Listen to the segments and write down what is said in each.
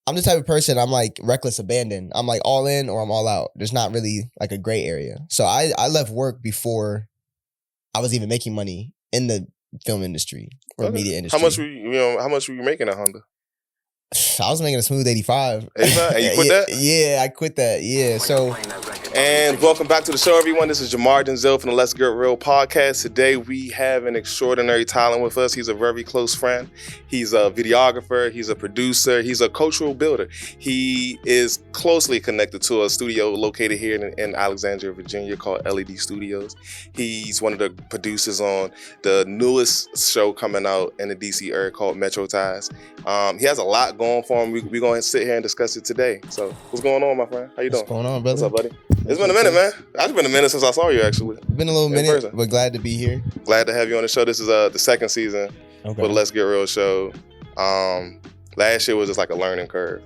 I'm the type of person, I'm like reckless abandon. I'm like all in or I'm all out. There's not really like a gray area. So I left work before I was even making money in the film industry or media industry. How much were you making at Honda? I was making a smooth 85. 85? And you quit that? Yeah, I quit that. Yeah, so... And welcome back to the show, everyone. This is Jamar Denzel from the Let's Get Real podcast. Today, we have an extraordinary talent with us. He's a very close friend. He's a videographer. He's a producer. He's a cultural builder. He is closely connected to a studio located here in Alexandria, Virginia called LED Studios. He's one of the producers on the newest show coming out in the DC area called Metro Ties. He has a lot going for him. We're going to sit here and discuss it today. So, what's going on, my friend? How you doing? What's going on, brother? What's up, buddy? It's been a minute, man. It's been a minute since I saw you, actually. Been a little minute, but glad to be here. Glad to have you on the show. This is the second season for the Let's Get Real show. Last year was just like a learning curve,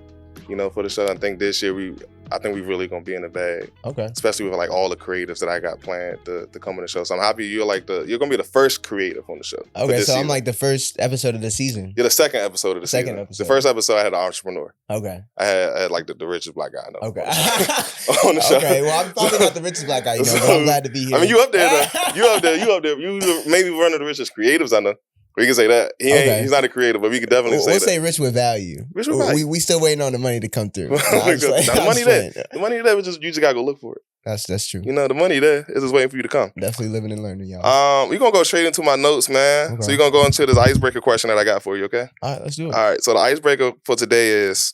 for the show. I think this year we really gonna be in the bag. Okay. Especially with like all the creatives that I got planned to come on the show. So I'm happy you're gonna be the first creative on the show. Okay, so I'm like the first episode of the season. You're the second episode of the season. The first episode I had an entrepreneur. Okay. I had like the richest black guy I know. Okay. On the show. Okay, well I'm probably not the richest black guy, but I'm glad to be here. I mean, you up there though. You up there. You maybe one of the richest creatives I know. We can say that. He's not a creative, but we can definitely say that. We'll say rich with value. Rich with value. We still waiting on the money to come through. The money there, you just gotta go look for it. That's true. The money there is just waiting for you to come. Definitely living and learning, y'all. We're gonna go straight into my notes, man. Okay. So you're gonna go into this icebreaker question that I got for you, okay? All right, let's do it. All right, so the icebreaker for today is,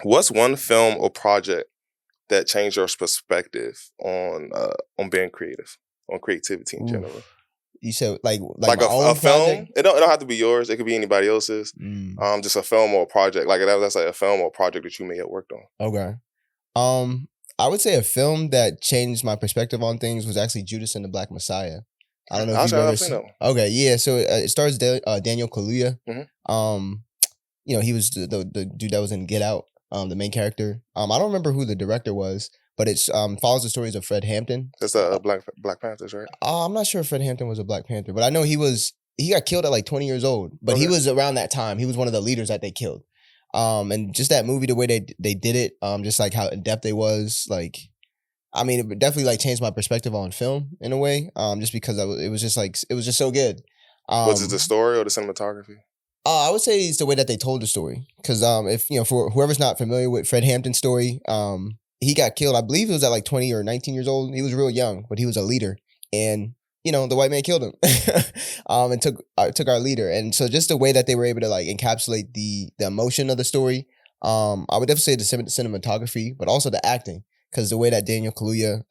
what's one film or project that changed your perspective on being creative, on creativity in general? You said like a film? It don't have to be yours. It could be anybody else's. Just a film or a project. Like that's like a film or a project that you may have worked on. Okay. I would say a film that changed my perspective on things was actually Judas and the Black Messiah. I don't know if you've ever seen that one. Okay, yeah. So it stars Daniel Kaluuya. Mm-hmm. He was the dude that was in Get Out. The main character. I don't remember who the director was. But it follows the stories of Fred Hampton. That's Black Panthers, right? I'm not sure if Fred Hampton was a Black Panther, but I know he got killed at like 20 years old. But he was around that time. He was one of the leaders that they killed. And just that movie, the way they did it, just like how in depth they was, like, I mean, it definitely like changed my perspective on film in a way. Just because it was just so good. Was it the story or the cinematography? I would say it's the way that they told the story. Because if for whoever's not familiar with Fred Hampton's story, he got killed. I believe it was at like 20 or 19 years old. He was real young, but he was a leader. And, the white man killed him and took our leader. And so just the way that they were able to like encapsulate the emotion of the story, I would definitely say the cinematography, but also the acting. Because the way that Daniel Kaluuya,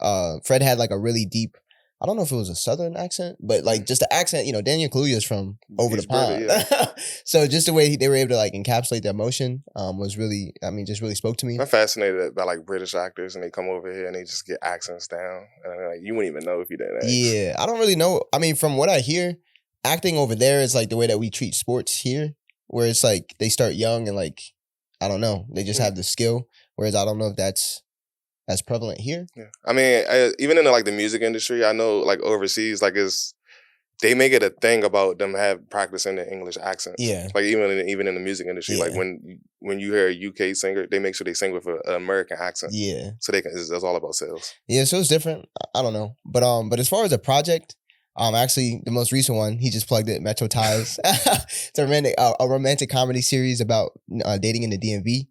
Fred had like a really deep, I don't know if it was a Southern accent, but like just the accent, Daniel Kaluuya is from over the pond. Yeah. So just the way they were able to like encapsulate the emotion was really, just really spoke to me. I'm fascinated by like British actors and they come over here and they just get accents down. And like, you wouldn't even know if you didn't act. Yeah, I don't really know. I mean, from what I hear, acting over there is like the way that we treat sports here, where it's like they start young and like, I don't know, they just have the skill. Whereas I don't know if that's prevalent here. Yeah, I mean, even in like the music industry, I know like overseas, like they make it a thing about them practicing the English accents. Yeah, like even in the music industry, like when you hear a UK singer, they make sure they sing with an American accent. Yeah, so it's all about sales. Yeah, so it's different. I don't know, but as far as a project, actually the most recent one, he just plugged it, Metro Ties. It's a romantic comedy series about dating in the DMV.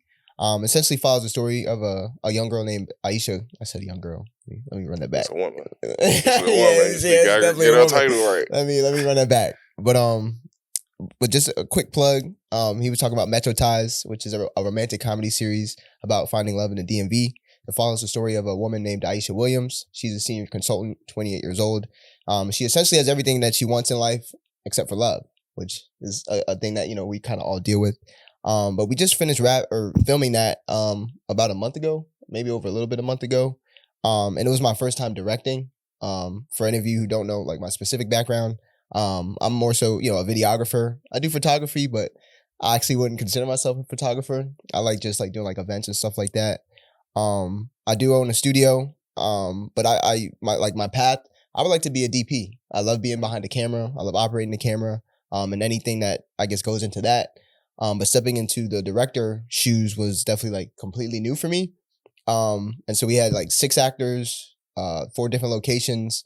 Essentially follows the story of a young girl named Aisha. I said young girl. Let me run that back. It's a woman. It's a woman. Get our title right. Let me run that back. But just a quick plug. He was talking about Metro Ties, which is a romantic comedy series about finding love in the DMV. It follows the story of a woman named Aisha Williams. She's a senior consultant, 28 years old. She essentially has everything that she wants in life except for love, which is a thing that we kind of all deal with. But we just finished filming that about a month ago, maybe over a little bit a month ago. And it was my first time directing. For any of you who don't know like my specific background, I'm more so, a videographer. I do photography, but I actually wouldn't consider myself a photographer. I like just like doing like events and stuff like that. I do own a studio. But my path, I would like to be a DP. I love being behind the camera. I love operating the camera. And anything that I guess goes into that. But stepping into the director shoes was definitely like completely new for me. And so we had like 6 actors, 4 different locations.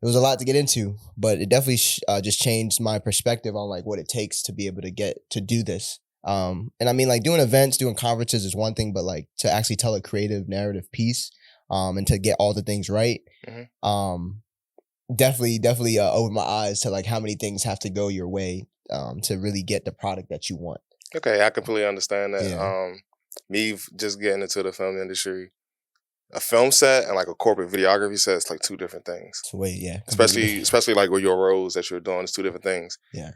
It was a lot to get into, but it definitely just changed my perspective on like what it takes to be able to get to do this. And I mean, like doing events, doing conferences is one thing, but like to actually tell a creative narrative piece, and to get all the things right, definitely opened my eyes to like how many things have to go your way, to really get the product that you want. Okay, I completely understand that. Yeah. Me just getting into the film industry, a film set and like a corporate videography set is like 2 different things. It's way, yeah, Especially like with your roles that you're doing, it's 2 different things. Yeah.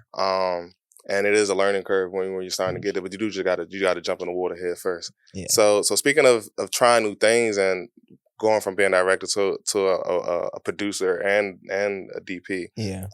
And it is a learning curve when you're starting to get it, but you gotta jump in the water head first. Yeah. So speaking of trying new things and going from being director to a producer and a DP. Yeah.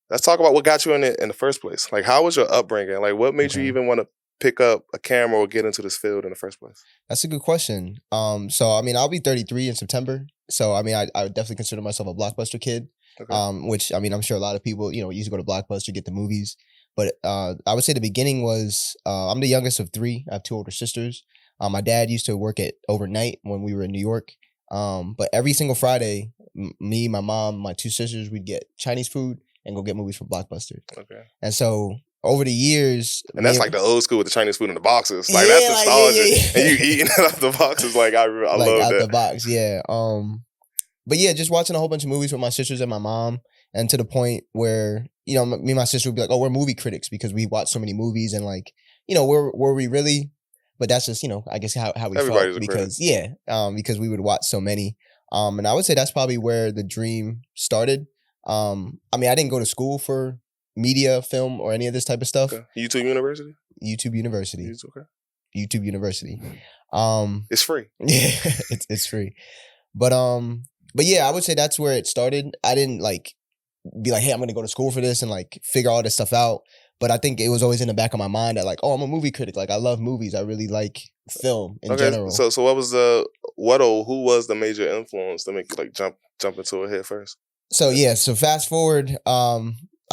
Let's talk about what got you in it in the first place. Like, how was your upbringing? Like, what made you even want to pick up a camera or get into this field in the first place? That's a good question. So I mean, I'll be 33 in September. So I mean, I would definitely consider myself a Blockbuster kid. Okay. Which I mean, I'm sure a lot of people, used to go to Blockbuster, get the movies. But I would say the beginning was, I'm the youngest of 3. I have 2 older sisters. My dad used to work at overnight when we were in New York. But every single Friday, me, my mom, my 2 sisters, we'd get Chinese food and go get movies from Blockbuster. Okay. And so over the years, and that's like the old school with the Chinese food in the boxes. Like that's nostalgia. Yeah. And you eating it out the boxes. Like I like love out that. the box. Yeah. But yeah, just watching a whole bunch of movies with my sisters and my mom, and to the point where me and my sister would be like, "Oh, we're movie critics because we watch so many movies," and like, were we really? But that's just I guess how we felt because because we would watch so many. And I would say that's probably where the dream started. I mean, I didn't go to school for media, film, or any of this type of stuff. Okay. YouTube University. Okay. YouTube University. It's free. Yeah, it's free. But yeah, I would say that's where it started. I didn't be like, hey, I'm gonna go to school for this and like figure all this stuff out. But I think it was always in the back of my mind that like, oh, I'm a movie critic. Like I love movies. I really like film in general. So what was who was the major influence to make you like jump into it head first? So so fast forward. I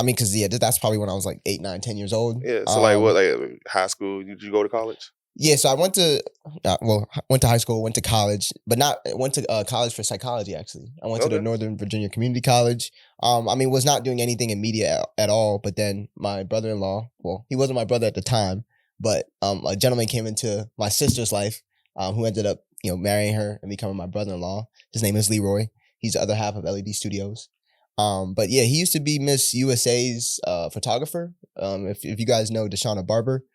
mean, because that's probably when I was like 8, 9, 10 years old. Yeah. So like high school? Did you go to college? Yeah, so I went to high school, went to college, but went to college for psychology. Actually, I went to the Northern Virginia Community College. I mean, was not doing anything in media at all. But then my brother-in-law, well, he wasn't my brother at the time, but a gentleman came into my sister's life, who ended up marrying her and becoming my brother-in-law. His name is Leroy. He's the other half of LED Studios. But yeah, he used to be Miss USA's photographer. If you guys know Deshauna Barber.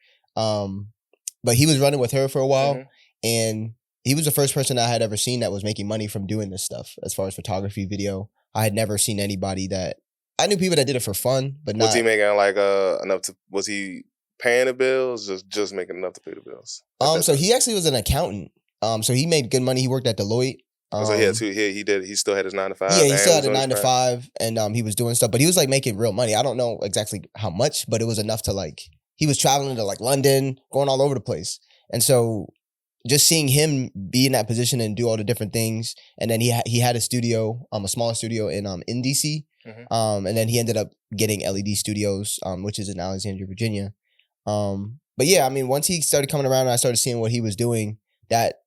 But he was running with her for a while, and he was the first person I had ever seen that was making money from doing this stuff as far as photography, video. I had never seen anybody that I knew people that did it for fun, but not. Was he making like enough to? Was he paying the bills? Just making enough to pay the bills? So he actually was an accountant. So he made good money. He worked at Deloitte. So he had he still had his 9 to 5. Yeah, he still had a 9 to 5, and he was doing stuff, but he was like making real money. I don't know exactly how much, but it was enough to like. He was traveling to like London, going all over the place. And so just seeing him be in that position and do all the different things. And then he had a studio, a small studio in DC. And then he ended up getting LED Studios, which is in Alexandria, Virginia. But yeah, I mean, once he started coming around and I started seeing what he was doing, that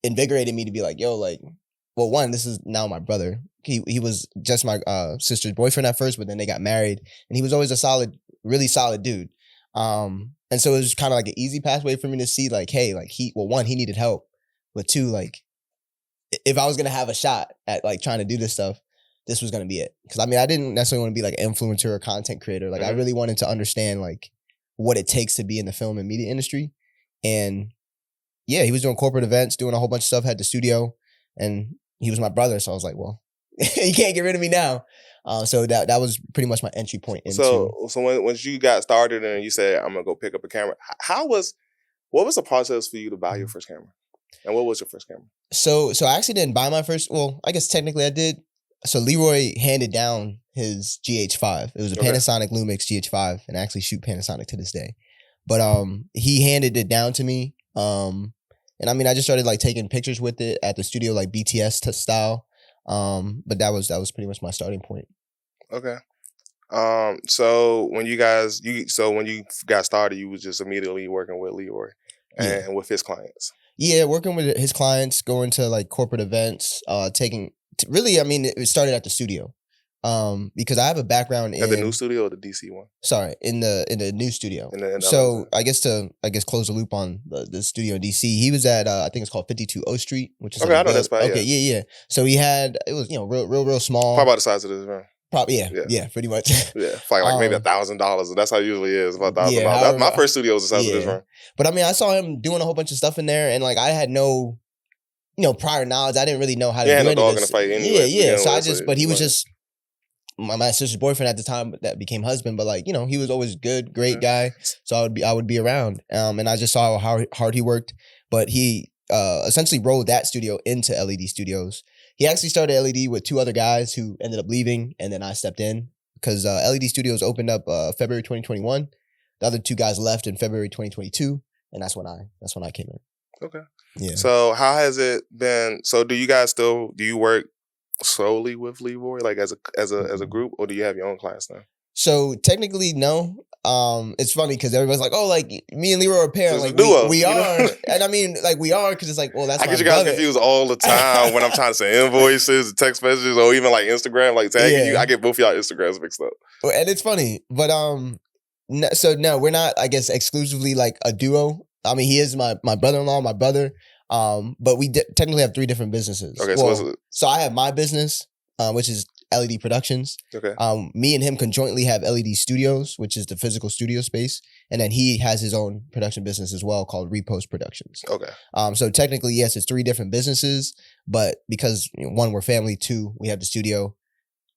invigorated me to be like, yo, like, well, one, this is now my brother. He was just my sister's boyfriend at first, but then they got married. And he was always a really solid dude. And so it was kind of like an easy pathway for me to see like, hey, like he needed help, but 2, like if I was going to have a shot at like trying to do this stuff, this was going to be it. Cause I mean, I didn't necessarily want to be like an influencer or content creator. Like I really wanted to understand like what it takes to be in the film and media industry. And yeah, he was doing corporate events, doing a whole bunch of stuff, had the studio, and he was my brother. So I was like, well, you can't get rid of me now. So that was pretty much my entry point into. So once you got started and you said I'm gonna go pick up a camera, what was the process for you to buy your first camera, and what was your first camera? So I actually didn't buy my first. Well, I guess technically I did. So Leroy handed down his GH5. It was a Panasonic Lumix GH5, and I actually shoot Panasonic to this day. But he handed it down to me. And I mean, I just started like taking pictures with it at the studio, like BTS style. But that was pretty much my starting point. Okay. So when you got started, you was just immediately working with Leroy and with his clients. Yeah, working with his clients, going to like corporate events, really, I mean, it started at the studio. Because I have a background At the new studio or the DC one? Sorry, in the new studio. In So I guess close the loop on the studio in DC. He was at I think it's called 52 O Street, which is Okay, like I know that spot. Okay, yeah. So he had, it was real small. Probably about the size of this room. Probably yeah, pretty much. Yeah, like maybe $1,000. That's how it usually is. About $1,000. That's my first studio was the size of this room. But I mean, I saw him doing a whole bunch of stuff in there, and like I had no, prior knowledge. I didn't really know how to do any of this. Dog in the fight anyway. Yeah. So but he was just my sister's boyfriend at the time that became husband. But like, he was always good, great guy. So I would be around, and I just saw how hard he worked. But he essentially rolled that studio into LED Studios. He actually started LED with 2 other guys who ended up leaving, and then I stepped in because LED Studios opened up February 2021. The other 2 guys left in February 2022, and that's when I came in. Okay. Yeah. So how has it been? So do you work solely with Leroy, like as a group, or do you have your own clients now? So technically, no. It's funny because everybody's like, "Oh, like me and Leroy are a pair." So like duo, we are, and I mean, like we are because it's like, well, that's. I get you guys confused all the time when I'm trying to send invoices, text messages, or even like Instagram, like tagging you. I get both y'all Instagrams mixed up. And it's funny, but so no, we're not, I guess, exclusively like a duo. I mean, he is my brother-in-law, my brother. But we technically have 3 different businesses. Okay, so I have my business, which is LED Productions. Okay. Me and him conjointly have LED Studios, which is the physical studio space, and then he has his own production business as well called Repost Productions. Okay. So technically, yes, it's 3 different businesses, but because 1, we're family, 2, we have the studio,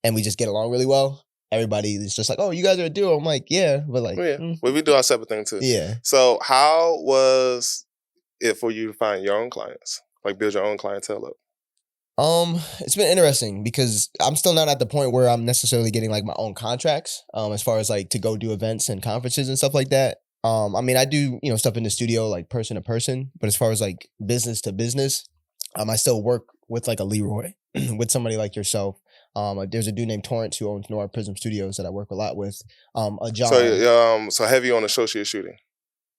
and we just get along really well. Everybody is just like, "Oh, you guys are a duo." I'm like, "Yeah," but like, well, we do our separate thing too. Yeah. So how was it for you to find your own clients, like build your own clientele up? It's been interesting because I'm still not at the point where I'm necessarily getting like my own contracts, as far as like to go do events and conferences and stuff like that. I mean, I do, stuff in the studio, like person to person, but as far as like business to business, I still work with like a Leroy, with somebody like yourself. There's a dude named Torrance who owns Noir Prism Studios that I work a lot with. A John. So heavy on associate shooting.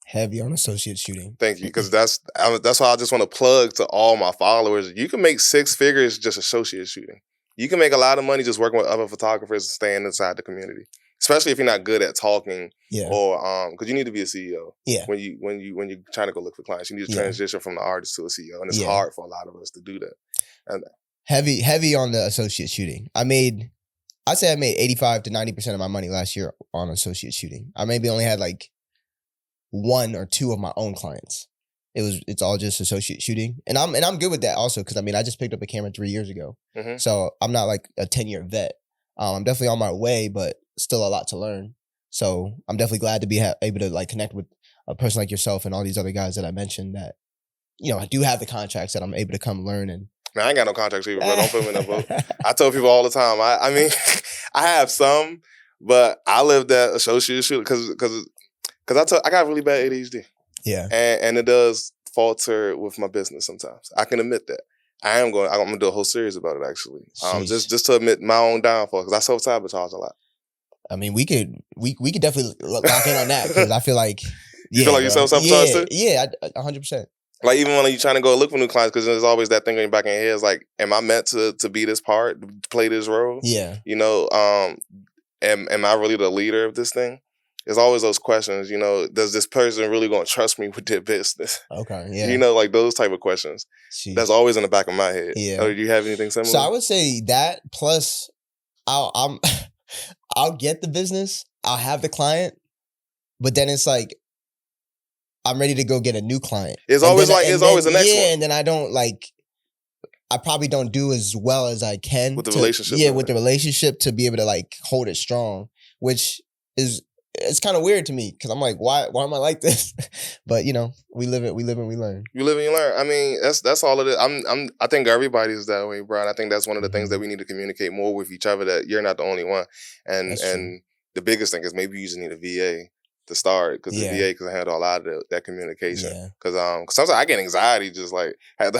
Heavy on associate shooting. Thank you, because that's why I just want to plug to all my followers. You can make 6 figures just associate shooting. You can make a lot of money just working with other photographers and staying inside the community, especially if you're not good at talking. Yeah. Or because you need to be a CEO. Yeah. When you're trying to go look for clients, you need to transition from the artist to a CEO, and it's hard for a lot of us to do that. And heavy on the associate shooting. I made 85 to 90% of my money last year on associate shooting. I maybe only had like 1 or 2 of my own clients. It's all just associate shooting, and I'm good with that also because I mean I just picked up a camera 3 years ago, so I'm not like a 10-year vet. I'm definitely on my way, but still a lot to learn. So I'm definitely glad to be able to like connect with a person like yourself and all these other guys that I mentioned that I do have the contracts that I'm able to come learn. And man, I ain't got no contracts either, bro. Don't put me in that boat. I tell people all the time. I mean, I have some, but I live that associate shooting because I got really bad ADHD. Yeah. And it does falter with my business sometimes. I can admit that. I'm gonna do a whole series about it actually. Just to admit my own downfall, because I self-sabotage a lot. I mean, we could definitely lock in on that because I feel like you feel like you self-sabotage too? Yeah, 100%. Like even when you're trying to go look for new clients, because there's always that thing in your back of your head. It's like, am I meant to be this part, to play this role? Yeah. Am I really the leader of this thing? There's always those questions, does this person really going to trust me with their business? Okay, yeah. Like those type of questions. Jeez. That's always in the back of my head. Yeah. Oh, do you have anything similar? So I would say that plus I'll get the business, I'll have the client, but then it's like I'm ready to go get a new client. It's always the next one. Yeah, and then I probably don't do as well as I can with the relationship. Yeah, with the relationship to be able to like hold it strong, which is it's kind of weird to me because I'm like, why am I like this? But we live and we learn. You live and you learn. I mean, that's all it is. I think everybody's that way, bro. And I think that's one of the things that we need to communicate more with each other, that you're not the only one. And the biggest thing is maybe you just need a VA to start, because the VA can handle a lot of that communication. Because sometimes I get anxiety just like I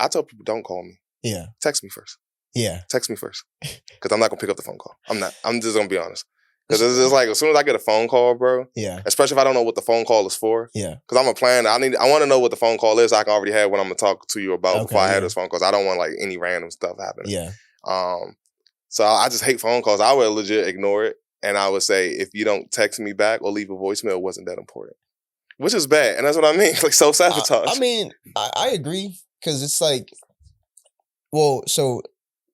tell people, don't call me. Yeah. Text me first. Yeah. Text me first. Because I'm not gonna pick up the phone call. I'm not. I'm just gonna be honest. Because it's just like as soon as I get a phone call, bro. Yeah. Especially if I don't know what the phone call is for. Yeah. Because I'm a planner. I want to know what the phone call is. So I can already have what I'm gonna talk to you about before I have this phone calls. I don't want like any random stuff happening. Yeah. So I just hate phone calls. I would legit ignore it, and I would say if you don't text me back or leave a voicemail, it wasn't that important. Which is bad, and that's what I mean. Like self-sabotage. I mean, I agree because it's like, well, so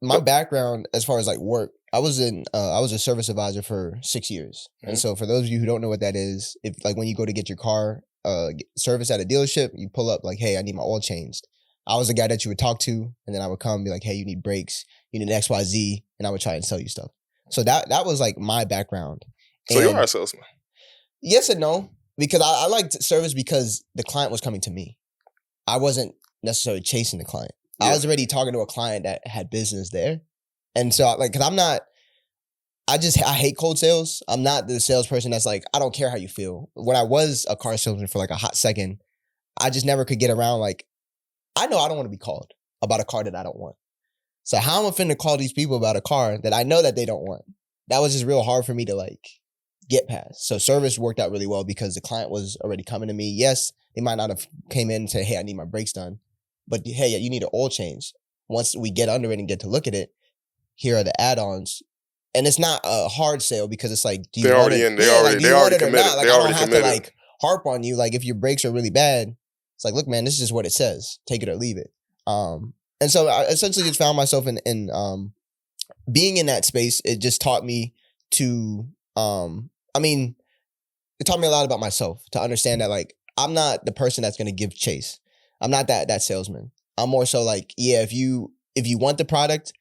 my background as far as like work, I was a service advisor for 6 years, and so for those of you who don't know what that is, if like when you go to get your car serviced at a dealership, you pull up like, hey, I need my oil changed. I was the guy that you would talk to, and then I would come and be like, hey, you need brakes, you need XYZ, and I would try and sell you stuff. So that was like my background. So you are a salesman. Yes and no. Because I liked service because the client was coming to me. I wasn't necessarily chasing the client. Yeah. I was already talking to a client that had business there. And so like, cause I hate cold sales. I'm not the salesperson that's like, I don't care how you feel. When I was a car salesman for like a hot second, I just never could get around like, I know I don't want to be called about a car that I don't want. So how am I finna call these people about a car that I know that they don't want? That was just real hard for me to like, get past. So service worked out really well because the client was already coming to me. Yes, they might not have came in and said, hey, I need my brakes done. But hey, you need an oil change. Once we get under it and get to look at it, here are the add-ons. And it's not a hard sale because it's like, do you want it? They already committed. Like, I don't have to like harp on you. Like if your brakes are really bad, it's like, look, man, this is just what it says. Take it or leave it. And so I essentially just found myself in being in that space. It just taught me to it taught me a lot about myself to understand that like I'm not the person that's gonna give chase. I'm not that salesman. I'm more so like, yeah, if you want the product,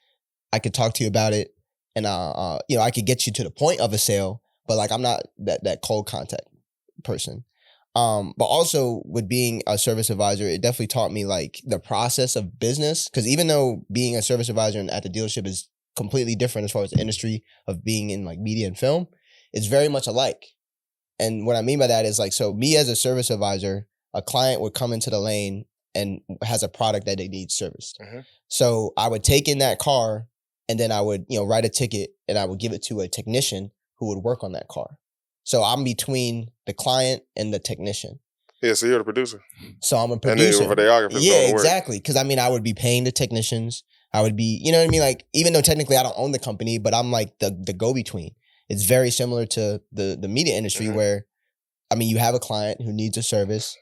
I could talk to you about it, and I could get you to the point of a sale, but like I'm not that cold contact person. But also with being a service advisor, it definitely taught me like the process of business. Because even though being a service advisor and at the dealership is completely different as far as the industry of being in like media and film, it's very much alike. And what I mean by that is like, so me as a service advisor, a client would come into the lane and has a product that they need serviced. Mm-hmm. So I would take in that car and then I would, write a ticket and I would give it to a technician who would work on that car. So I'm between the client and the technician. Yeah, so you're the producer. So I'm a producer. And then you're a videographer. Yeah, exactly. Because I would be paying the technicians. I would be, you know what I mean? Like, even though technically I don't own the company, but I'm like the go-between. It's very similar to the media industry where, you have a client who needs a service.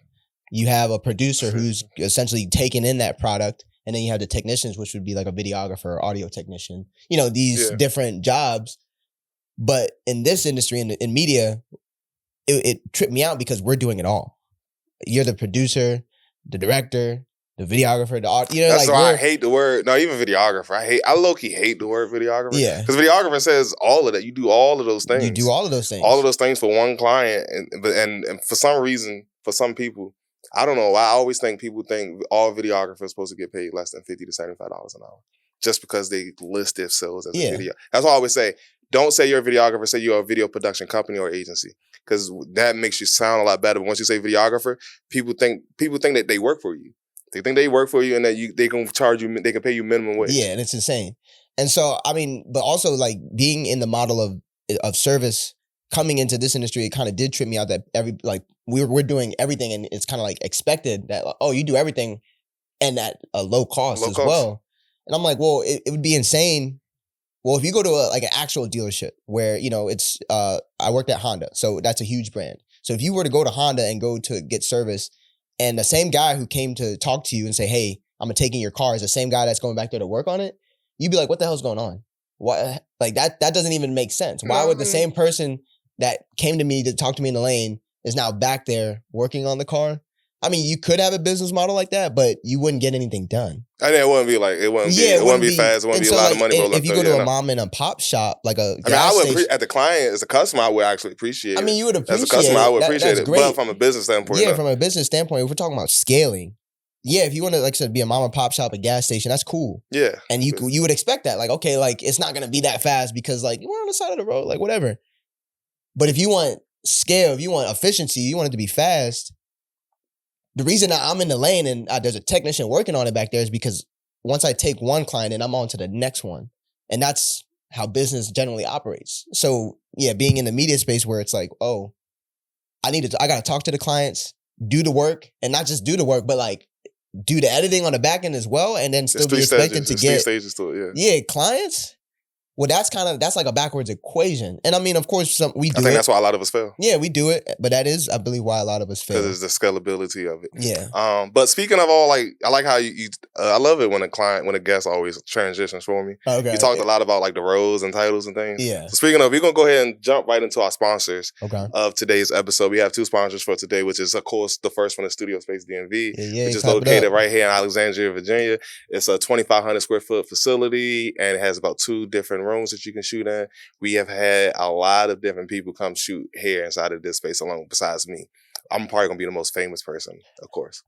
You have a producer who's essentially taking in that product. And then you have the technicians, which would be like a videographer or audio technician. These different jobs. But in this industry, in media, it tripped me out because we're doing it all. You're the producer, the director, the videographer, the art. That's why I hate the word. No, even videographer. I low-key hate the word videographer. Yeah, because videographer says all of that. You do all of those things. You do all of those things. All of those things for one client, and for some reason, for some people, I don't know. I always think people think all videographers are supposed to get paid less than $50 to $75 an hour, just because they list themselves as a video. That's why I always say, don't say you're a videographer. Say you're a video production company or agency, because that makes you sound a lot better. But once you say videographer, people think that they work for you. They think they work for you and that they can charge you. They can pay you minimum wage. Yeah, and it's insane. And so but also like being in the model of service, coming into this industry, it kind of did trip me out that we're doing everything, and it's kind of like expected that you do everything, and at a low cost as well. And I'm like, well, it would be insane. Well, if you go to an actual dealership where, it's, I worked at Honda, so that's a huge brand. So if you were to go to Honda and go to get service, and the same guy who came to talk to you and say, hey, I'm taking your car is the same guy that's going back there to work on it, you'd be like, what the hell's going on? Why? Like that doesn't even make sense. Why would the same person that came to me to talk to me in the lane is now back there working on the car? You could have a business model like that, but you wouldn't get anything done. I mean, it wouldn't be fast. It wouldn't be a lot of money. If you go to a mom and a pop shop, like a gas station, at the client, as a customer, I would actually appreciate it. You would appreciate it. As a customer, I would appreciate it. Great. But from a business standpoint, from a business standpoint, if we're talking about scaling, if you want to, like I said, be a mom and pop shop, a gas station, that's cool. Yeah. And you would expect that. Like, okay, like it's not going to be that fast because like we're on the side of the road, like whatever. But if you want scale, if you want efficiency, you want it to be fast. The reason that I'm in the lane and there's a technician working on it back there is because once I take one client and I'm on to the next one. And that's how business generally operates. So yeah, being in the media space where it's like, oh, I gotta talk to the clients, do the work, and not just do the work, but like do the editing on the back end as well, and then still be expected to get 3 stages to it. yeah clients. Well, that's like a backwards equation. And I mean, of course, we do I think it. that's why a lot of us fail. Yeah, we do it. But that is, I believe, why a lot of us fail. Because it's the scalability of it. Yeah. But speaking of all, like, I like how I love it when a guest always transitions for me. Okay. You talked a lot about like the roles and titles and things. Yeah. So speaking of, we're going to go ahead and jump right into our sponsors of today's episode. We have 2 sponsors for today, which is, of course, the first one is Studio Space DMV, which is located right here in Alexandria, Virginia. It's a 2,500 square foot facility, and it has about 2 different rooms that you can shoot in. We have had a lot of different people come shoot here inside of this space alone, besides me. I'm probably going to be the most famous person, of course.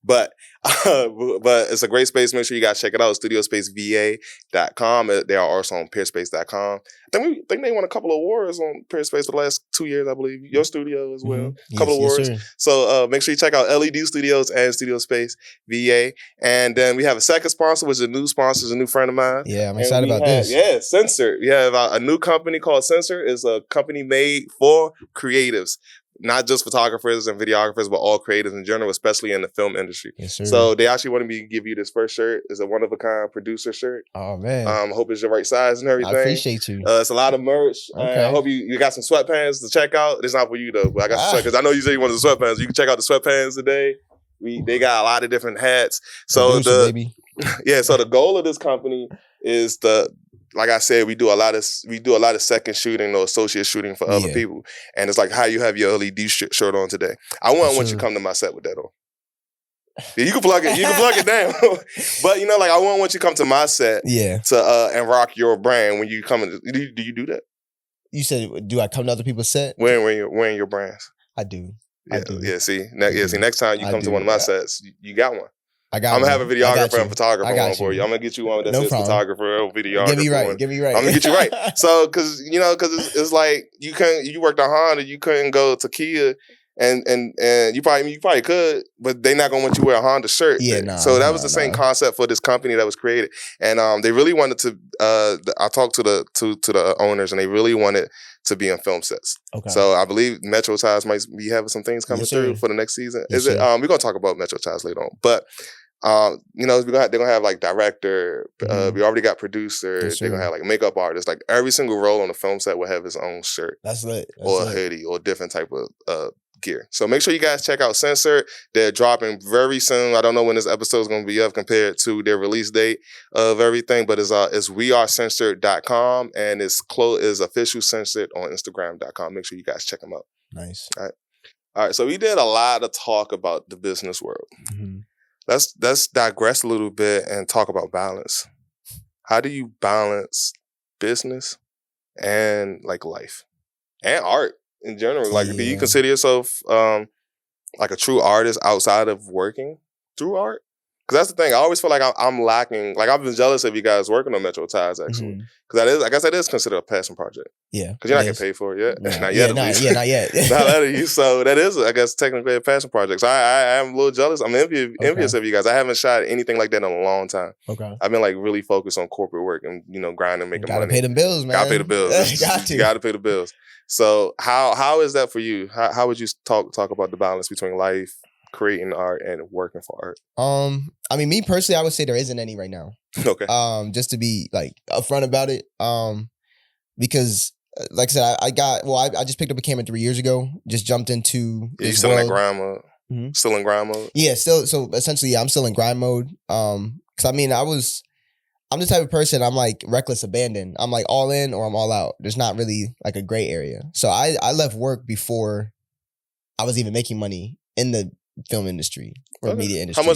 But it's a great space. Make sure you guys check it out. StudioSpaceVA.com. They are also on PeerSpace.com. I think they won a couple of awards on PeerSpace for the last 2 years, I believe. Your studio as well. A couple of awards. Yes, so make sure you check out LED Studios and Studio Space VA. And then we have a second sponsor, which is a new sponsor, is a new friend of mine. Yeah, I'm excited about this. Yeah, Censored. We have a new company called Censored. It's a company made for creatives. Not just photographers and videographers, but all creatives in general, especially in the film industry. Yes, sir. So they actually wanted me to give you this first shirt. It's a one-of-a-kind producer shirt. Oh, man. I hope it's your right size and everything. I appreciate you. It's a lot of merch. Okay. I hope you got some sweatpants to check out. It's not for you, though, but I got some because I know you said you wanted the sweatpants. You can check out the sweatpants today. They got a lot of different hats. So producer, baby. Yeah, so the goal of this company is like I said, we do a lot of second shooting or associate shooting for other people, and it's like how you have your LED shirt on today. I want you to come to my set with that on. Yeah, you can plug it. You can plug it down, but like I want you to come to my set. Yeah. To and rock your brand when you come. Do you do that? You said, do I come to other people's set? Wearing your brands. I do. Yeah. I do. Yeah. See. Next time you come to one of my sets, you got one. I'm gonna have a videographer and photographer on for you. I'm gonna get you one that says photographer or videographer. Get me right. I'm gonna get you right. So, because it's like you worked at Honda, you couldn't go to Kia, and you probably could, but they're not gonna want you to wear a Honda shirt. Yeah, nah. So that was the same concept for this company that was created, and they really wanted to. I talked to the owners, and they really wanted to be on film sets. Okay. So I believe Metro Ties might be having some things coming through for the next season. We're gonna talk about Metro Ties later on, but. They're gonna have like director. We already got producer. They're gonna have like makeup artists. Like every single role on the film set will have his own shirt. That's lit. Or a hoodie or different type of gear. So make sure you guys check out Censored. They're dropping very soon. I don't know when this episode is gonna be up compared to their release date of everything, but it's wearecensored.com and it's official censored on Instagram.com. Make sure you guys check them out. Nice. All right. So we did a lot of talk about the business world. Mm-hmm. Let's digress a little bit and talk about balance. How do you balance business and like life and art in general? Like, do you consider yourself like a true artist outside of working through art? Because that's the thing. I always feel like I'm lacking. Like I've been jealous of you guys working on Metro Ties actually. Because I guess that is considered a passion project. Yeah. Because you're not getting paid for it yet. Yeah. Not yet. Not yet. Not out of you. So that is, I guess, technically a passion project. So I am a little jealous. I'm envious of you guys. I haven't shot anything like that in a long time. Okay. I've been like really focused on corporate work and grinding, making money. Gotta pay the bills, man. Gotta pay the bills. You gotta pay the bills. So how is that for you? How would you talk about the balance between life, creating art, and working for art? I mean, me personally, I would say there isn't any right now. Okay. Just to be like upfront about it. Because like I said, I just picked up a camera 3 years ago. Just jumped into you still in that grind mode? Mm-hmm. Still in grind mode? Yeah, still. So essentially, I'm still in grind mode. Because I mean, I'm the type of person, I'm like reckless abandon. I'm like all in or I'm all out. There's not really like a gray area. So I left work before I was even making money in the film industry or media industry. How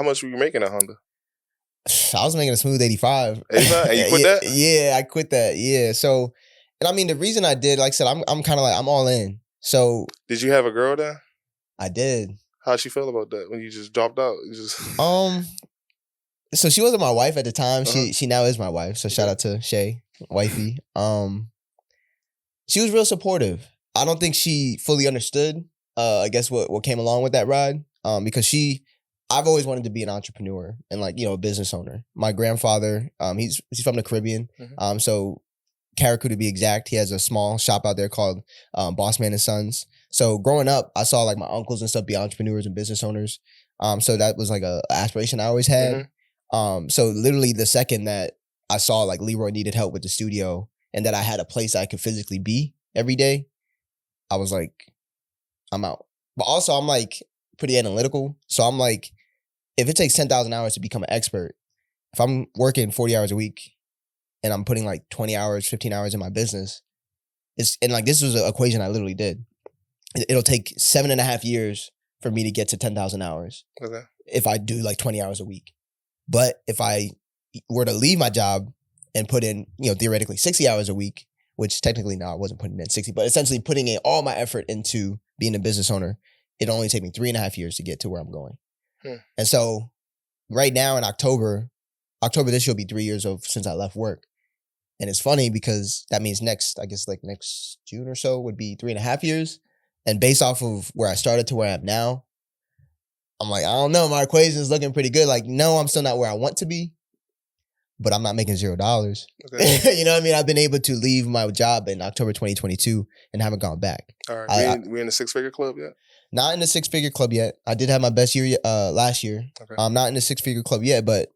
much were you making at Honda? I was making a smooth 85. 85? And you quit that? Yeah, I quit that. Yeah. So, and I mean, the reason I did, like I said, I'm kind of like, I'm all in. So. Did you have a girl there? I did. How'd she feel about that when you just dropped out? So she wasn't my wife at the time. She now is my wife. So shout out to Shay, wifey. She was real supportive. I don't think she fully understood, I guess what came along with that ride. Because she I've always wanted to be an entrepreneur and like, a business owner. My grandfather, he's from the Caribbean. So Carriacou to be exact, he has a small shop out there called Bossman and Sons. So growing up, I saw like my uncles and stuff be entrepreneurs and business owners. So that was like a aspiration I always had. So literally the second that I saw like Leroy needed help with the studio and that I had a place I could physically be every day, I was like, I'm out. But also I'm like pretty analytical. So I'm like, if it takes 10,000 hours to become an expert, if I'm working 40 hours a week and I'm putting like 20 hours, 15 hours in my business, and like this was an equation I literally did. It'll take 7.5 years for me to get to 10,000 hours if I do like 20 hours a week. But if I were to leave my job and put in, theoretically 60 hours a week, which technically now I wasn't putting in 60, but essentially putting in all my effort into being a business owner, it'll only take me 3.5 years to get to where I'm going. And so right now in October this year will be 3 years since I left work. And it's funny because that means next June or so would be 3.5 years. And based off of where I started to where I am now, I'm like, I don't know, my equation is looking pretty good. Like, no, I'm still not where I want to be, but I'm not making $0. Okay. You know what I mean? I've been able to leave my job in October 2022 and haven't gone back. All right. We in the 6-figure club yet? Not in the 6-figure club yet. I did have my best year last year. Okay. I'm not in the 6-figure club yet, but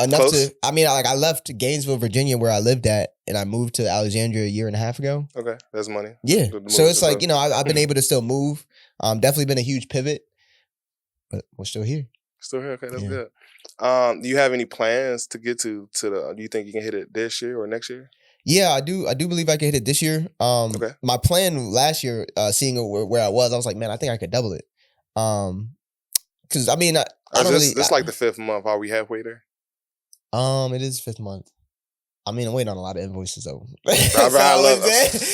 enough Close? To. I mean, like I left Gainesville, Virginia, where I lived at, and I moved to Alexandria 1.5 years ago. Okay, that's money. Yeah. So it's like I've been able to still move. Definitely been a huge pivot, but we're still here. Still here. Okay, that's good. Do you have any plans to get to the? Do you think you can hit it this year or next year? Yeah, I do. I do believe I can hit it this year. My plan last year, seeing where I was like, man, I think I could double it. Because I mean, I don't really. This like the 5th month. Are we halfway there? It is 5th month. I mean, I'm waiting on a lot of invoices though. I love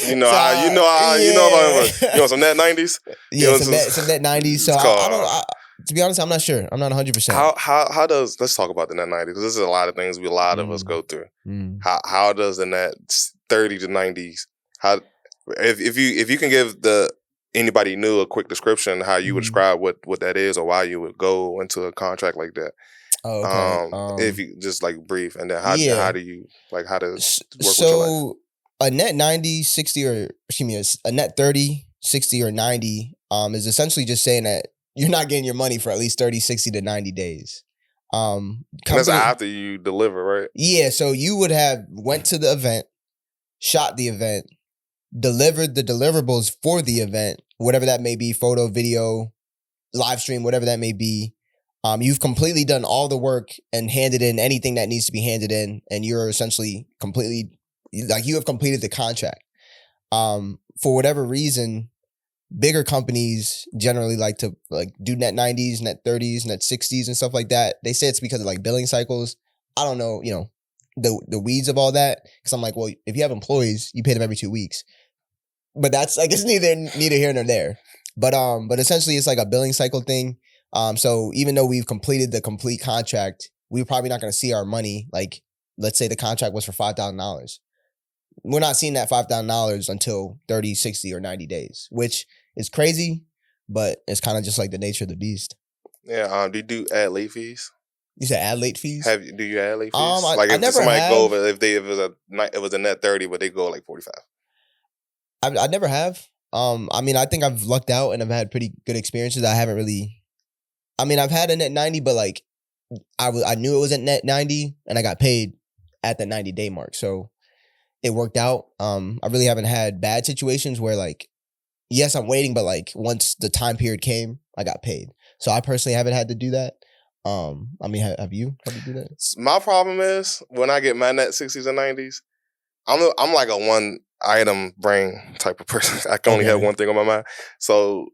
you know about invoices. You know some net 90s. Yeah, some net 90s. So I don't. To be honest, I'm not sure. I'm not 100%. How does let's talk about the net 90s because this is a lot of things a lot of us go through. How does the net 30 to 90s? How if you can give anybody new a quick description how you would describe what that is or why you would go into a contract like that. Oh, okay. If you just like brief, and then how do you like how does work with your life? A net 90, 60, or excuse me, a net 30, 60, or 90 is essentially just saying that you're not getting your money for at least 30, 60 to 90 days. And that's after you deliver, right? Yeah, so you would have went to the event, shot the event, delivered the deliverables for the event, whatever that may be, photo, video, live stream, whatever that may be. You've completely done all the work and handed in anything that needs to be handed in, and you're essentially completely, like you have completed the contract. For whatever reason, bigger companies generally like to like do net 90s, net 30s, net 60s and stuff like that. They say it's because of like billing cycles. I don't know, the weeds of all that. Because I'm like, well, if you have employees, you pay them every 2 weeks. But that's, I guess, neither here nor there. But essentially it's like a billing cycle thing. So even though we've completed the complete contract, we're probably not going to see our money. Like, let's say the contract was for $5,000. We're not seeing that $5,000 until 30, 60, or 90 days, which is crazy, but it's kind of just like the nature of the beast. Yeah. Do you do ad late fees? You said ad late fees? Do you add late fees? Like if somebody go over, if it was a net 30, but they go like 45. I never have. I mean, I think I've lucked out and I've had pretty good experiences. I haven't really. I mean, I've had a net 90, but like I knew it was at net 90 and I got paid at the 90-day mark. So it worked out. I really haven't had bad situations where like, yes, I'm waiting, but like once the time period came, I got paid. So I personally haven't had to do that. I mean, have you had to do that? My problem is when I get my net 60s and 90s, I'm like a one item brain type of person. I can only have one thing on my mind. So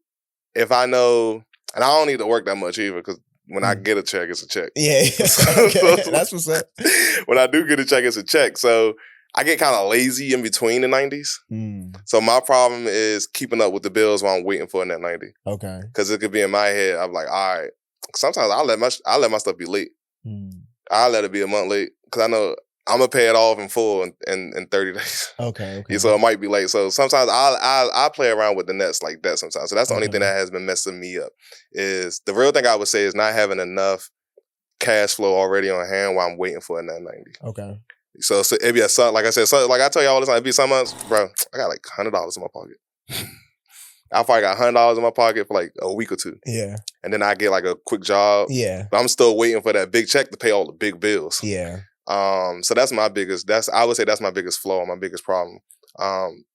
if I know, and I don't need to work that much either, because when I get a check, it's a check. Yeah, okay. That's what's up. When I do get a check, it's a check. So I get kind of lazy in between the 90s. So my problem is keeping up with the bills while I'm waiting for a net 90. Okay. Because it could be in my head, I'm like, all right. Sometimes I let my stuff be late. I let it be a month late because I know I'm gonna pay it off in full in 30 days. Okay. Yeah, so it might be late. So sometimes I play around with the nets like that sometimes. So that's the only thing Okay. that has been messing me up. Is the real thing I would say is not having enough cash flow already on hand while I'm waiting for a 990. Okay. So it'd be like I said, like I tell you all the time, it'd be some months, bro, I got like $100 in my pocket. I probably got $100 in my pocket for like a week or two. Yeah. And then I get like a quick job. Yeah. But I'm still waiting for that big check to pay all the big bills. Yeah. So that's my biggest, I would say that's my biggest flaw, my biggest problem. And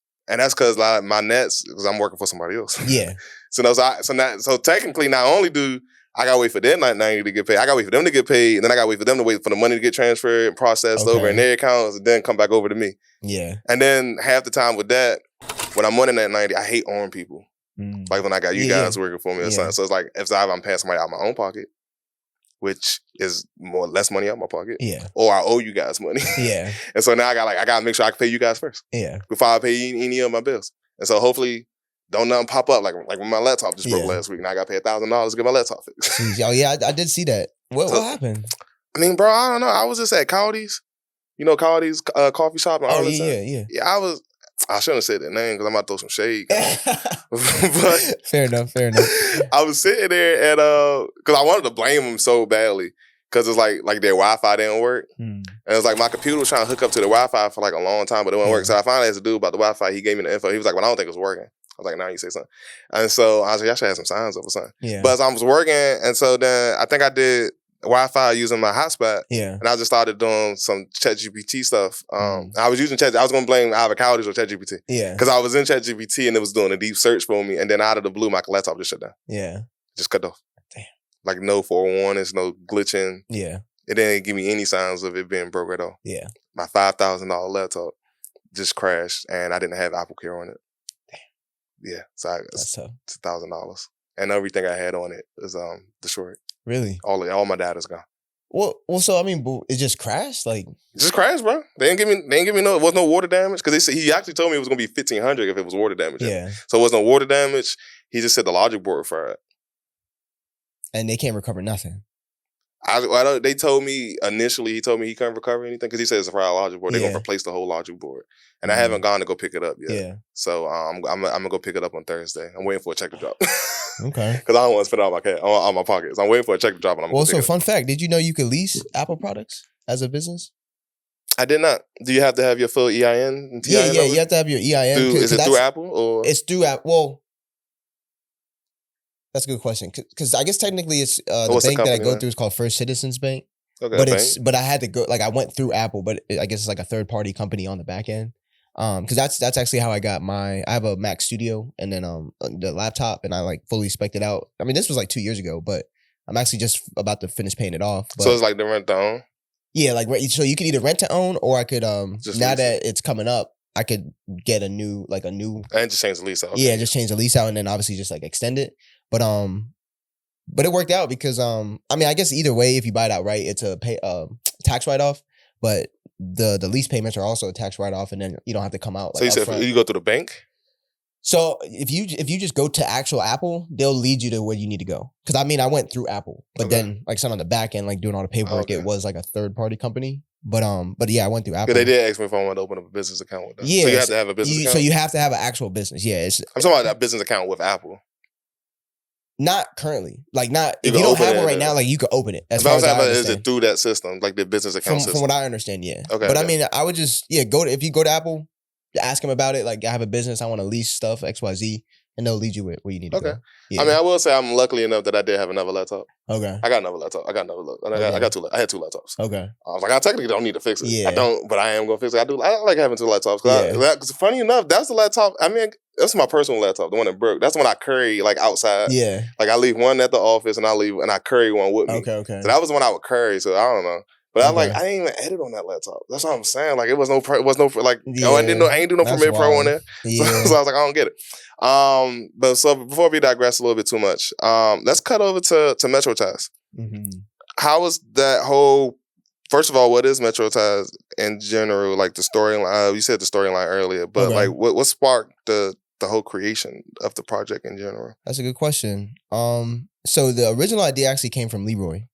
that's because like my nets, because I'm working for somebody else. Yeah. So technically, not only do I gotta wait for their 990 to get paid, I gotta wait for them to get paid, and then I gotta wait for them to wait for the money to get transferred and processed over in their accounts, and then come back over to me. Yeah. And then half the time with that, when I'm running that 90, I hate owing people. Like when I got you guys working for me or something. So it's like if I'm paying somebody out of my own pocket, which is less money out of my pocket. Yeah. Or I owe you guys money. Yeah. And so now I gotta make sure I can pay you guys first. Yeah. Before I pay any of my bills. And so hopefully don't nothing pop up like when my laptop just broke last week and I got paid $1,000 to get my laptop fixed. Oh yeah, I did see that. What happened? I mean, bro, I don't know. I was just at Caldi's. You know Caldi's coffee shop in Arlington? Yeah. Yeah, I shouldn't have said that name because I'm about to throw some shade. But fair enough. I was sitting there and because I wanted to blame them so badly because it's like their Wi-Fi didn't work. And it's like my computer was trying to hook up to the Wi-Fi for like a long time, but it wouldn't work. So I finally asked the dude about the Wi-Fi. He gave me the info. He was like, well, I don't think it was working. I was like, now you say something. And so I was like, I should have some signs up or something. Yeah. But as I was working, and so then I think I did Wi-Fi using my hotspot. Yeah. And I just started doing some ChatGPT stuff. I was using I was going to blame either Caldi's or ChatGPT. Yeah. Because I was in ChatGPT and it was doing a deep search for me. And then out of the blue, my laptop just shut down. Yeah. Just cut off. Damn. Like no forewarnings, no glitching. Yeah. It didn't give me any signs of it being broke at all. Yeah. My $5,000 laptop just crashed and I didn't have Apple Care on it. Damn. Yeah. So that's tough. It's $1,000. And everything I had on it is destroyed. Really? All my data's gone. Well, so I mean, it just crashed, like it just crashed, bro. They didn't give me no. It was no water damage because he actually told me it was gonna be $1,500 if it was water damage. Yeah. So it was no water damage. He just said the logic board fried. And they can't recover nothing. They told me initially. He told me he couldn't recover anything because he said it's a fried logic board. They're gonna replace the whole logic board, and I haven't gone to go pick it up yet. Yeah. So I'm gonna go pick it up on Thursday. I'm waiting for a check to drop. Okay. Because I don't want to spend it out my pockets. I'm waiting for a check to drop, and I'm gonna so fun fact: did you know you could lease Apple products as a business? I did not. Do you have to have your full EIN and TIN? Yeah. You have to have your EIN. Is it through Apple or it's through Apple? Well, that's a good question because I guess technically it's the bank that I go through is called First Citizens Bank. Okay, but I had to go I went through Apple, but I guess it's like a third party company on the back end. Because that's actually how I got I have a Mac Studio and then the laptop and I like fully spec'd it out. I mean, this was like 2 years ago, but I'm actually just about to finish paying it off. But, so it's like the rent to own? Yeah, like so you could either rent to own or I could now that it's coming up, I could get a new and just change the lease out. Yeah, just change the lease out and then obviously just like extend it. But it worked out because I mean, I guess either way, if you buy it outright, it's a tax write off. But the lease payments are also a tax write off, and then you don't have to come out. So you said you go through the bank. So if you just go to actual Apple, they'll lead you to where you need to go. Because I mean, I went through Apple, but then like some on the back end, like doing all the paperwork, it was like a third party company. But yeah, I went through Apple. They did ask me if I wanted to open up a business account with them. Yeah, so you have to have a business account. So you have to have an actual business. Yeah, I'm talking about that business account with Apple. Not currently. Like not if you don't have one right now, like you could open it. As far as I understand. Is it through that system, like the business account system? From what I understand, yeah. Okay. But I mean, I would just if you go to Apple, ask them about it. Like I have a business, I want to lease stuff XYZ, and they'll lead you where you need to go. Yeah. I mean, I will say I'm lucky enough that I did have another laptop. Okay. I got another laptop. I had two laptops. Okay. I was like, I technically don't need to fix it. Yeah. I don't, but I am gonna fix it. I like having two laptops. Because funny enough, that's the laptop. I mean, that's my personal laptop, the one that broke. That's the one I carry like outside. Yeah. Like I leave one at the office and I carry one with me. Okay. So that was the one I would carry. So I don't know. But I didn't even edit on that laptop. That's what I'm saying. Like it was no I ain't do no Premiere Pro on there. Yeah. So I was like, I don't get it. But so before we digress a little bit too much, let's cut over to MetroTize. Mm-hmm. How was that whole? First of all, what is MetroTize in general? Like the storyline. You said the storyline earlier, but like what sparked the whole creation of the project in general? That's a good question. So the original idea actually came from Leroy.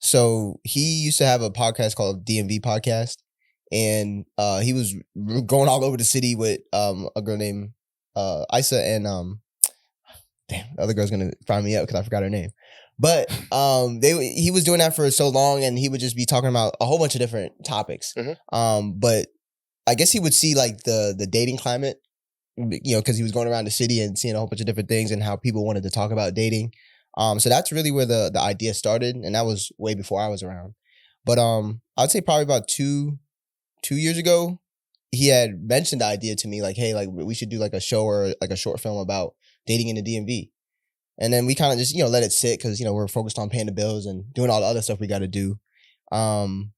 So he used to have a podcast called DMV Podcast, and he was going all over the city with a girl named Isa and damn, the other girl's gonna find me up because I forgot her name. But he was doing that for so long, and he would just be talking about a whole bunch of different topics. But I guess he would see like the dating climate, because he was going around the city and seeing a whole bunch of different things and how people wanted to talk about dating. So that's really where the idea started, and that was way before I was around. But I'd say probably about two years ago, he had mentioned the idea to me, like, hey, like we should do like a show or like a short film about dating in the DMV. And then we kind of just, let it sit because, we're focused on paying the bills and doing all the other stuff we got to do. And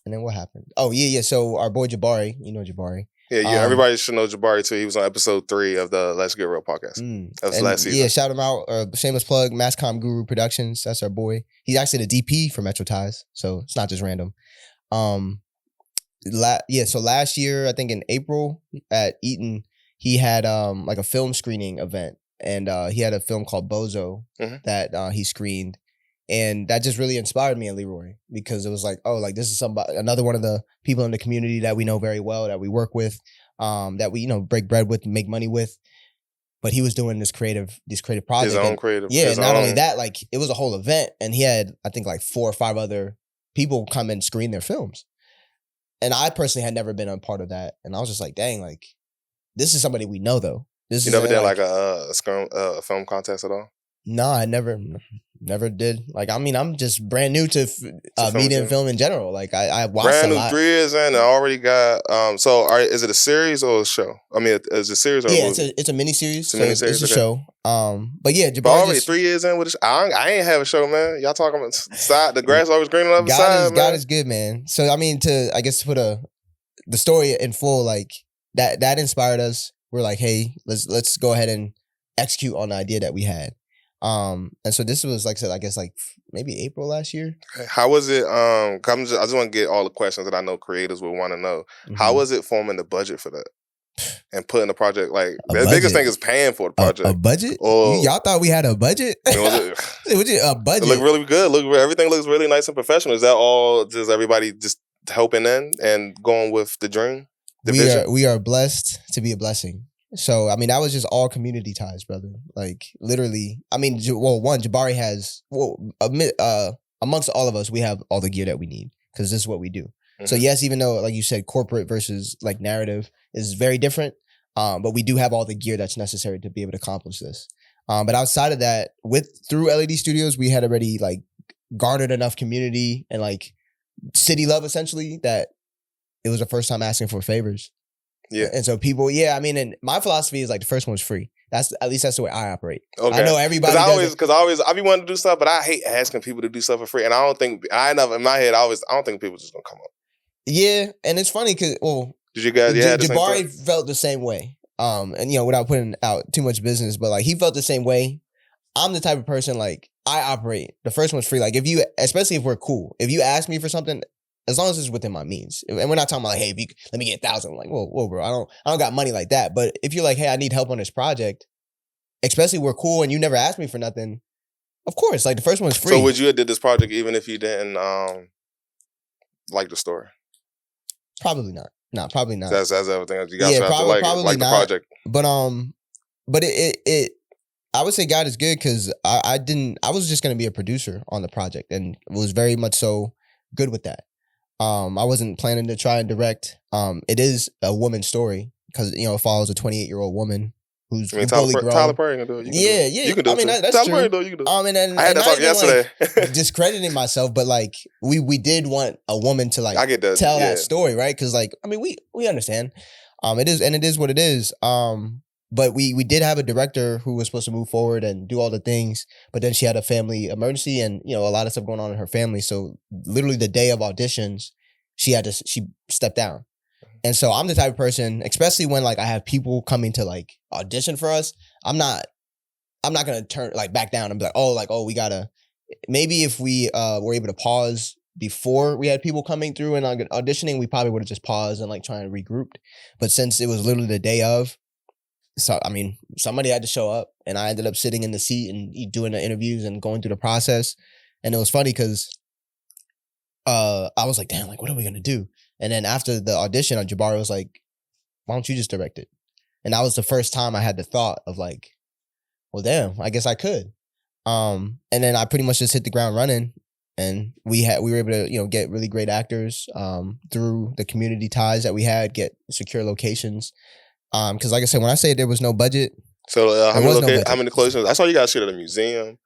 then what happened? Oh, yeah. So our boy Jabari, Jabari. Yeah, everybody should know Jabari too. He was on episode 3 of the Let's Get Real podcast. That was last season. Yeah, shout him out. Shameless plug, Masscom Guru Productions. That's our boy. He's actually the DP for Metro Ties, so it's not just random. So last year, I think in April at Eaton, he had like a film screening event. And he had a film called Bozo that he screened. And that just really inspired me and Leroy because it was like, oh, like this is another one of the people in the community that we know very well, that we work with, that we, break bread with and make money with. But he was doing this creative project. His own creative. Yeah, and not only that, like it was a whole event. And he had, I think, like 4 or 5 other people come and screen their films. And I personally had never been a part of that. And I was just like, dang, like this is somebody we know though. You never did like a film contest at all? No, I never did. Like, I mean, I'm just brand new to media and film in general. Like, I watched brand a new lot. 3 years in, and I already got. Is it a series or a show? I mean, is it a series or a movie? It's a miniseries. It's a miniseries. It's a show. But yeah, Jabari already 3 years in with it. I ain't have a show, man. Y'all talking about side? The grass always green on the other side. Man. God is good, man. So I mean, to put the story in full, like that inspired us. We're like, hey, let's go ahead and execute on the idea that we had. And so this was, like I said, I guess like maybe April last year. How was it? I just want to get all the questions that I know creators would want to know. How was it forming the budget for that and putting the project? Like the biggest thing is paying for the project. A budget? Y'all thought we had a budget? Was it a budget? It looked really good. Everything looks really nice and professional. Is that all? Just everybody just helping in and going with the dream? We are blessed to be a blessing. So, I mean, that was just all community ties, brother. Like, literally, I mean, Jabari has, amongst all of us, we have all the gear that we need because this is what we do. So, yes, even though, like you said, corporate versus, like, narrative is very different, but we do have all the gear that's necessary to be able to accomplish this. But outside of that, through LED Studios, we had already, like, garnered enough community and, like, city love, essentially, that it was the first time asking for favors. Yeah. And so people, I mean, and my philosophy is like the first one's free. That's the way I operate. Okay. I know everybody. Because I be wanting to do stuff, but I hate asking people to do stuff for free. And I don't think, in my head, I don't think people just gonna come up. Yeah. And it's funny because, did you guys, Jabari felt the same way. And without putting out too much business, but like he felt the same way. I'm the type of person, like I operate. The first one's free. Like especially if we're cool, if you ask me for something, as long as it's within my means. And we're not talking about like, hey, let me get 1,000. I'm like, whoa, bro, I don't got money like that. But if you're like, hey, I need help on this project, especially we're cool and you never asked me for nothing, of course, like the first one's free. So would you have did this project even if you didn't like the story? Probably not. No, probably not. That's everything. You guys have to like the project. But it I would say God is good because I was just gonna be a producer on the project and was very much so good with that. I wasn't planning to try and direct. It is a woman's story because it follows a 28-year-old woman who's fully grown. Tyler Perry can do it. Yeah. You can do it. I mean, that's Tyler true. Perry can do it. You can do it. And I had that talk yesterday. Like, discrediting myself, but like we did want a woman to like tell that story, right? Because like I mean we understand. It is what it is. But we did have a director who was supposed to move forward and do all the things, but then she had a family emergency and a lot of stuff going on in her family. So literally the day of auditions, she stepped down. And so I'm the type of person, especially when like I have people coming to like audition for us, I'm not gonna turn like back down and be like, we gotta, maybe if we were able to pause before we had people coming through and auditioning, we probably would have just paused and like trying to regroup. But since it was literally the day of, so, I mean, somebody had to show up and I ended up sitting in the seat and doing the interviews and going through the process. And it was funny because I was like, damn, like, what are we going to do? And then after the audition, Jabari was like, why don't you just direct it? And that was the first time I had the thought of like, well, damn, I guess I could. And then I pretty much just hit the ground running, and we were able to, get really great actors through the community ties that we had, get secure locations. Because like I said, when I say there was no budget, so how many locations? I saw you guys shoot at a museum.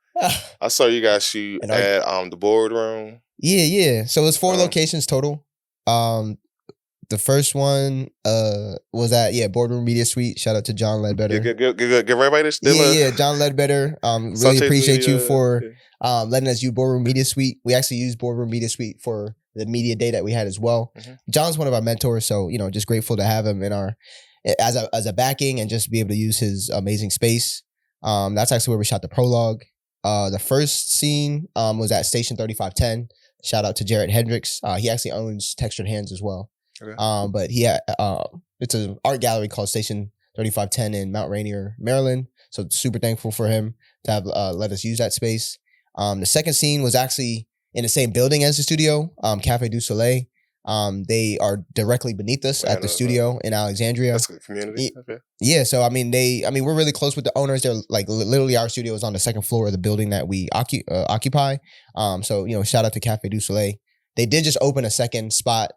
I saw you guys shoot at the boardroom. Yeah. So it was 4 locations total. The first one was at Boardroom Media Suite. Shout out to John Ledbetter. Give everybody this. John Ledbetter. Really appreciate you for letting us use Boardroom Media Suite. We actually used Boardroom Media Suite for the media day that we had as well. Mm-hmm. John's one of our mentors, so just grateful to have him in our as a backing and just be able to use his amazing space. That's actually where we shot the prologue. The first scene was at Station 3510. Shout out to Jared Hendricks. He actually owns Textured Hands as well. Okay. But it's an art gallery called Station 3510 in Mount Rainier, Maryland. So super thankful for him to have let us use that space. The second scene was actually in the same building as the studio, Cafe du Soleil. They are directly beneath us at the studio in Alexandria. That's a community. Okay. Yeah. So we're really close with the owners. They're like literally our studio is on the second floor of the building that we occupy. So shout out to Cafe du Soleil. They did just open a second spot.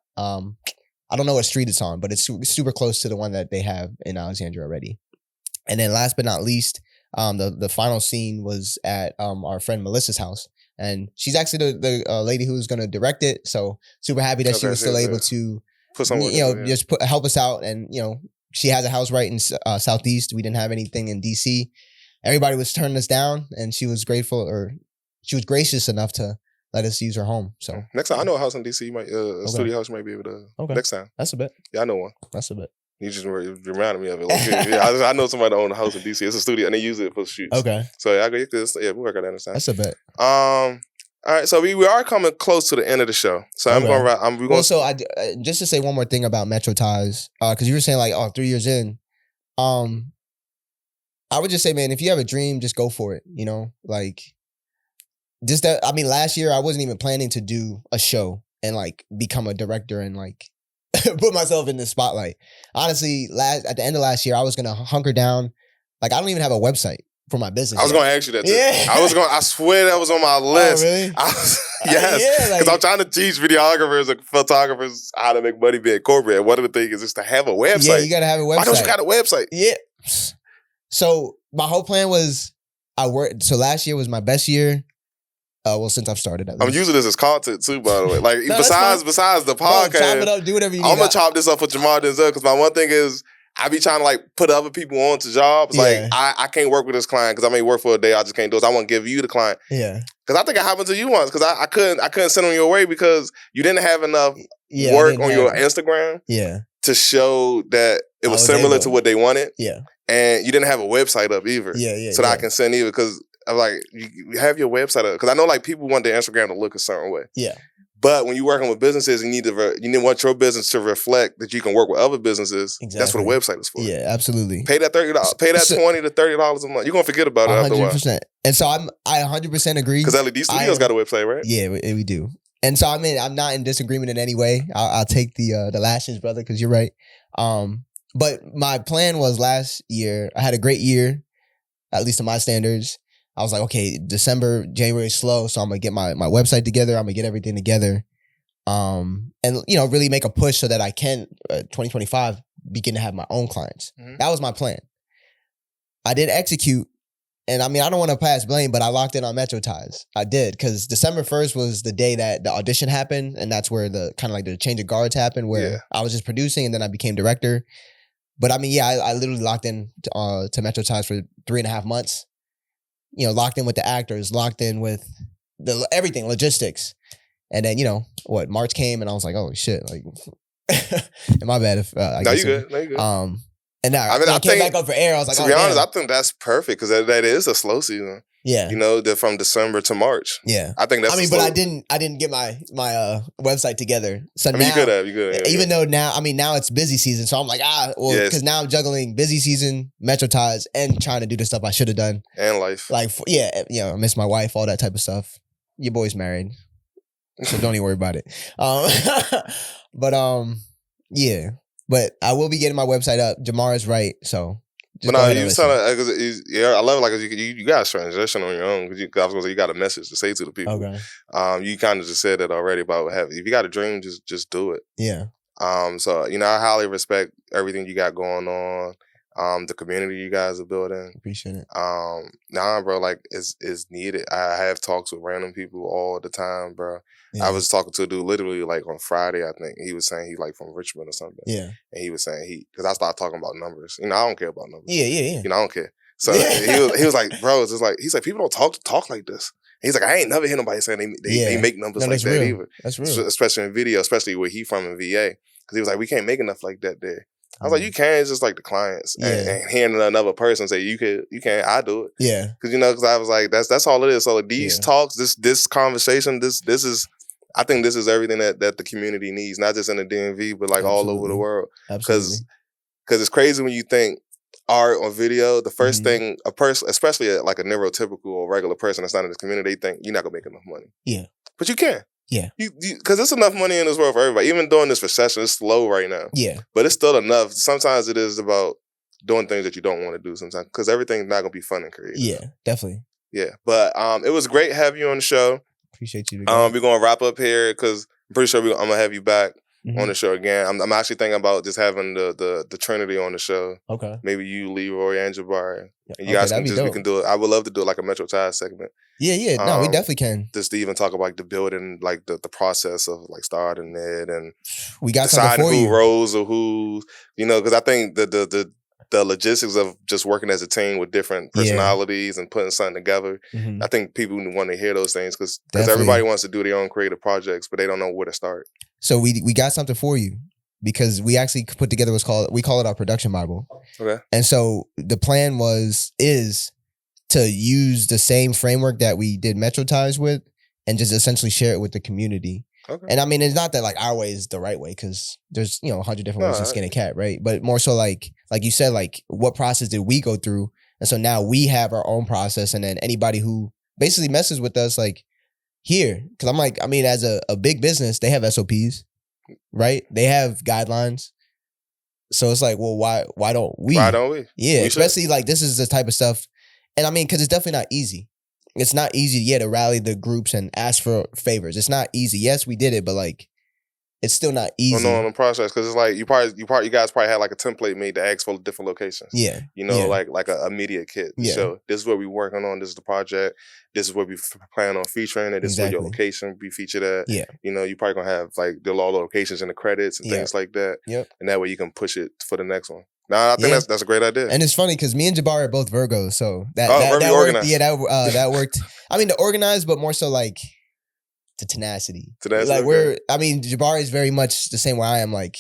I don't know what street it's on, but it's super close to the one that they have in Alexandria already. And then last but not least, the final scene was at our friend Melissa's house. And she's actually the lady who's going to direct it. So super happy that she was still able to put some, help us out. And, she has a house right in Southeast. We didn't have anything in DC. Everybody was turning us down, and she was gracious enough to let us use her home. So next time, I know a house in DC. You might studio house you might be able to. Okay. Next time, that's a bet. Yeah, I know one. That's a bet. You just reminded me of it. Like, I know somebody that owns a house in DC. It's a studio, and they use it for shoots. Okay. So I get this. Yeah, we work out that next time. That's a bet. All right, so we are coming close to the end of the show. So okay. So I just to say one more thing about Metro Ties, because you were saying like, 3 years in, I would just say, man, if you have a dream, just go for it. Like. Just that, last year I wasn't even planning to do a show and like become a director and like put myself in the spotlight. Honestly, at the end of last year, I was gonna hunker down. Like I don't even have a website for my business. I was gonna ask you that too. Yeah. I swear that was on my list. Oh, really? Yes. Because I'm trying to teach videographers and photographers how to make money being corporate. One of the things is to have a website. Yeah, you gotta have a website. Why don't you got a website? Yeah. So my whole plan was so last year was my best year. Since I've started, I'm using this as content too, by the way. Like besides the podcast, chop it up, do whatever you need. I'm gonna chop this up for Jamar Denzel because my one thing is I be trying to like put other people onto jobs. Yeah. Like I can't work with this client because I may work for a day. I just can't do it. So I want to give you the client. Yeah. Because I think it happened to you once because I couldn't send them your way because you didn't have enough work on your Instagram. Yeah. To show that it was similar to what they wanted. Yeah. And you didn't have a website up either. Yeah. So that I can send either because. I'm like, you have your website up because I know like people want their Instagram to look a certain way. Yeah. But when you're working with businesses, you need want your business to reflect that you can work with other businesses. Exactly. That's what a website is for. Yeah, absolutely. Pay that $30. Pay that $20 to $30 a month. You're gonna forget about it after a while. 100%. And so I 100% agree. Because LED Studios got a website, right? Yeah, we do. And so I'm not in disagreement in any way. I'll take the lashes, brother, because you're right. But my plan was last year. I had a great year, at least to my standards. I was like, okay, December, January is slow, so I'm gonna get my website together. I'm gonna get everything together, and really make a push so that I can 2025 begin to have my own clients. Mm-hmm. That was my plan. I did execute, and I don't want to pass blame, but I locked in on Metro Ties. I did because December 1st was the day that the audition happened, and that's where the kind of like the change of guards happened, where I was just producing and then I became director. But I literally locked in to Metro Ties for 3.5 months. Locked in with the actors, locked in with everything, logistics. And then, March came and I was like, oh shit, like, my bad if I No, you good. And now I came back up for air. I was like, to be honest, I think that's perfect because that is a slow season. Yeah. From December to March. Yeah. I think that's but I didn't get my website together. So now, you could have. Even though now it's busy season. So I'm like, because now I'm juggling busy season, Metro Ties, and trying to do the stuff I should have done. And life. Like, I miss my wife, all that type of stuff. Your boy's married. So don't even worry about it. But yeah. But I will be getting my website up. Jamar is right. So just But go no, ahead and you was listen. telling, yeah, I love it. Like you got to transition on your own because I was gonna say you got a message to say to the people. Okay. You kind of just said that already about if you got a dream, just do it. Yeah. So I highly respect everything you got going on. The community you guys are building. Appreciate it. Nah, bro, like it's needed. I have talks with random people all the time, bro. Yeah. I was talking to a dude literally like on Friday, I think. He was saying he like from Richmond or something. Yeah. And he was saying because I started talking about numbers. I don't care about numbers. Yeah. I don't care. So he was like, bro, it's just like, he's like, people don't talk like this. He's like, I ain't never heard nobody saying they make numbers like that real. either. That's real. Especially in video, especially where he from in VA. Because he was like, we can't make enough like that there. I was like, you can, it's just like the clients. And hearing another person say, you can't, I do it. Yeah. Because I was like, that's all it is. So these talks, this conversation, this is, I think this is everything that the community needs, not just in the DMV, but like all over the world. Because it's crazy when you think art or video, the first thing a person, especially like a neurotypical or regular person that's not in this community, they think you're not gonna make enough money. Yeah. But you can. Yeah. Because there's enough money in this world for everybody. Even during this recession, it's slow right now. Yeah. But it's still enough. Sometimes it is about doing things that you don't want to do sometimes. Because everything's not going to be fun and creative. Yeah, definitely. Yeah. But it was great having you on the show. Appreciate you. We're going to wrap up here because I'm pretty sure I'm going to have you back on the show again. I'm actually thinking about just having the Trinity on the show. Okay. Maybe you, Leroy, and Jabari. And you Okay, guys can we can do it. I would love to do it like a Metro Ties segment. Yeah. No, we definitely can. Just to even talk about like the building, like the process of like starting it and we got deciding who you. Roles or who, because I think the logistics of just working as a team with different personalities and putting something together. I think people want to hear those things because everybody wants to do their own creative projects, but they don't know where to start. So we got something for you because we actually put together we call it our production Bible. Okay. And so the plan is to use the same framework that we did Metro Ties with and just essentially share it with the community. Okay. And I mean, it's not that like our way is the right way because there's, 100 different ways to skin a cat, right? But more so like you said, like what process did we go through? And so now we have our own process and then anybody who basically messes with us, like here, because I'm like, I mean, as a big business, they have SOPs, right? They have guidelines. So it's like, well, why don't we? Why don't we? Yeah, especially like this is the type of stuff. And I mean, because it's definitely not easy. It's not easy to rally the groups and ask for favors. It's not easy. Yes, we did it, but like, it's still not easy. No, in the process, because it's like you guys probably had like a template made to ask for different locations. Yeah, like a media kit. Yeah. So this is what we're working on. This is the project. This is what we plan on featuring. And this is where your location be featured at. Yeah, you probably gonna have like the all locations in the credits and things like that. Yep, and that way you can push it for the next one. Nah, I think that's a great idea. And it's funny because me and Jabari are both Virgos, so that organized. Worked. Yeah, that worked. I mean, the organized, but more so like the tenacity. Like Jabari is very much the same way I am. Like,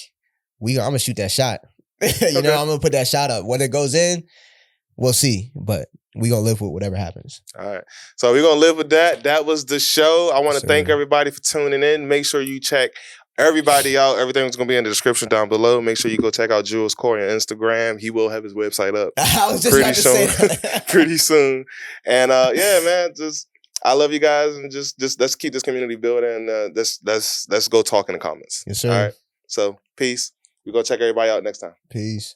I'm gonna shoot that shot. I'm gonna put that shot up. Whether it goes in, we'll see. But we gonna live with whatever happens. All right. So we're gonna live with that. That was the show. I want to thank everybody for tuning in. Make sure you check everybody out. Everything's going to be in the description down below. Make sure you go check out Jules Corey on Instagram. He will have his website up I was just pretty soon. Pretty soon. And yeah, man, I love you guys, and just let's keep this community building. Let's go talk in the comments. Yes, sir. All right. So peace. We're going to check everybody out next time. Peace.